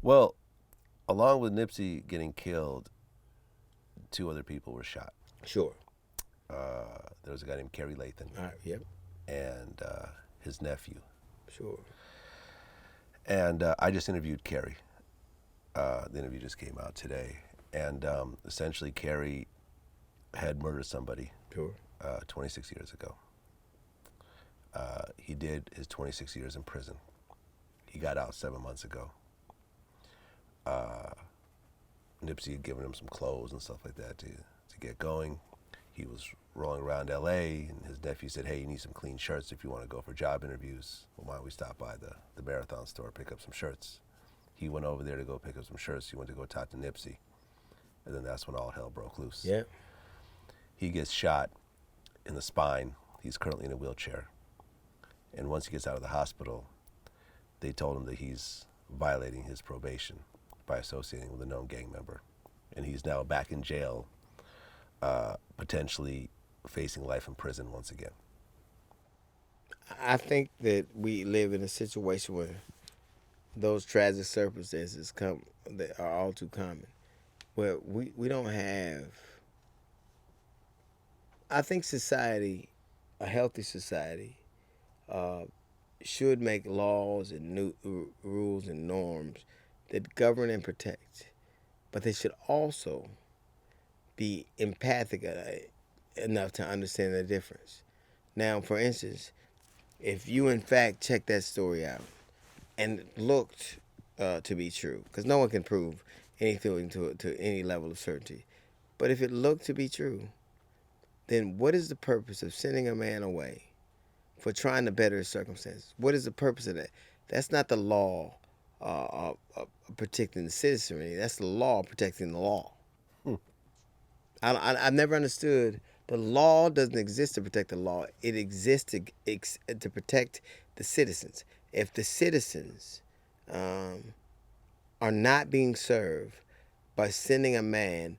Well, along with Nipsey getting killed, 2 other people were shot. Sure. There was a guy named Kerry Lathan All right. Yep. and his nephew. Sure. And I just interviewed Kerry. The interview just came out today. And essentially, Kerry had murdered somebody Sure. 26 years ago. He did his 26 years in prison. He got out 7 months ago. Nipsey had given him some clothes and stuff like that to get going. He was rolling around LA, and his nephew said, hey, you need some clean shirts if you want to go for job interviews. Well, why don't we stop by the Marathon store, pick up some shirts? He went over there to go pick up some shirts. He went to go talk to Nipsey. And then that's when all hell broke loose. Yeah. He gets shot in the spine. He's currently in a wheelchair. And once he gets out of the hospital, they told him that he's violating his probation by associating with a known gang member. And he's now back in jail, potentially facing life in prison once again. I think that we live in a situation where those tragic circumstances that are all too common, where we don't have. I think society, a healthy society, should make laws and new rules and norms that govern and protect, but they should also be empathic enough to understand the difference. Now, for instance, if you in fact check that story out and it looked to be true, because no one can prove anything to any level of certainty, but if it looked to be true, then what is the purpose of sending a man away for trying to better his circumstances? What is the purpose of that? That's not the law protecting the citizenry. That's the law protecting the law. I've never understood the law doesn't exist to protect the law. It exists to protect the citizens. If the citizens are not being served by sending a man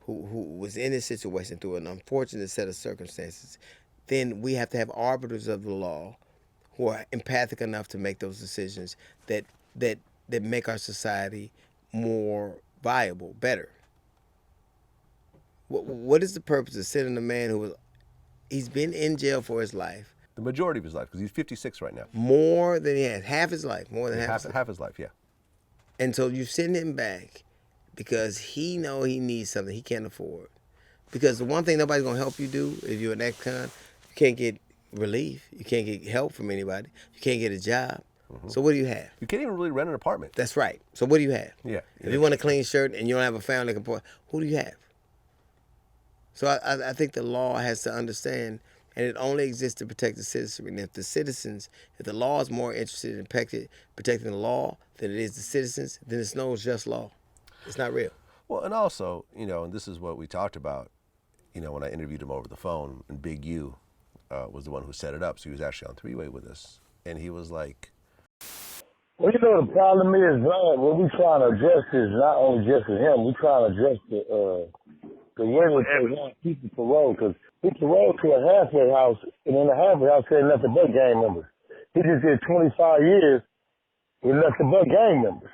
who was in this situation through an unfortunate set of circumstances, then we have to have arbiters of the law who are empathic enough to make those decisions that make our society more viable, better. What is the purpose of sending a man he's been in jail for his life? The majority of his life, because he's 56 right now. More than he has, half his life, more than half his life, yeah. And so you send him back because he needs something he can't afford. Because the one thing nobody's gonna help you do if you're an ex-con, you can't get relief, you can't get help from anybody, you can't get a job. Mm-hmm. So what do you have? You can't even really rent an apartment. That's right. So what do you have? Yeah. If you want a clean shirt and you don't have a family to support, who do you have? So I think the law has to understand, and it only exists to protect the citizenry. And if the law is more interested in protecting the law than it is the citizens, then it's no just law. It's not real. Well, and also, and this is what we talked about, when I interviewed him over the phone, and Big U was the one who set it up. So he was actually on three-way with us. And he was like, well, the problem is, what we trying to address is not only just him, we trying to address the way that they want people parole, because he paroled to a halfway house, and in the halfway house said nothing but gang members. He just did 25 years with nothing but gang members.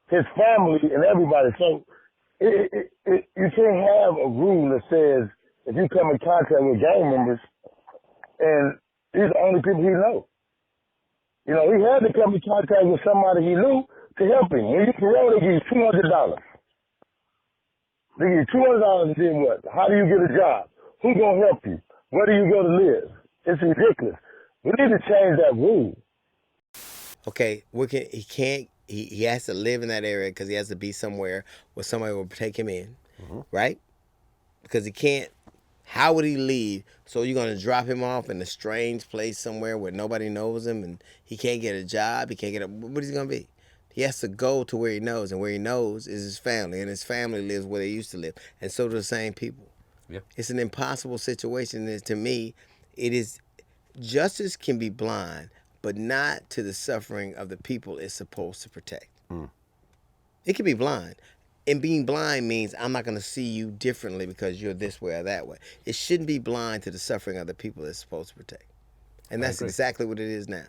His family and everybody. So you can't have a rule that says if you come in contact with gang members, and these are the only people he knows. He had to come in contact with somebody he knew to help him. When you parole, they give you $200. They give you $200 and then what? How do you get a job? Who's going to help you? Where do you go to live? It's ridiculous. We need to change that rule. Okay, he has to live in that area because he has to be somewhere where somebody will take him in, mm-hmm. right? Because he can't. How would he leave? So you're going to drop him off in a strange place somewhere where nobody knows him and he can't get a job, what is he going to be? He has to go to where he knows, and where he knows is his family, and his family lives where they used to live, and so do the same people. Yeah. It's an impossible situation, and to me, justice can be blind, but not to the suffering of the people it's supposed to protect. Mm. It can be blind. And being blind means I'm not going to see you differently because you're this way or that way. It shouldn't be blind to the suffering of the people it's supposed to protect. And that's exactly what it is now.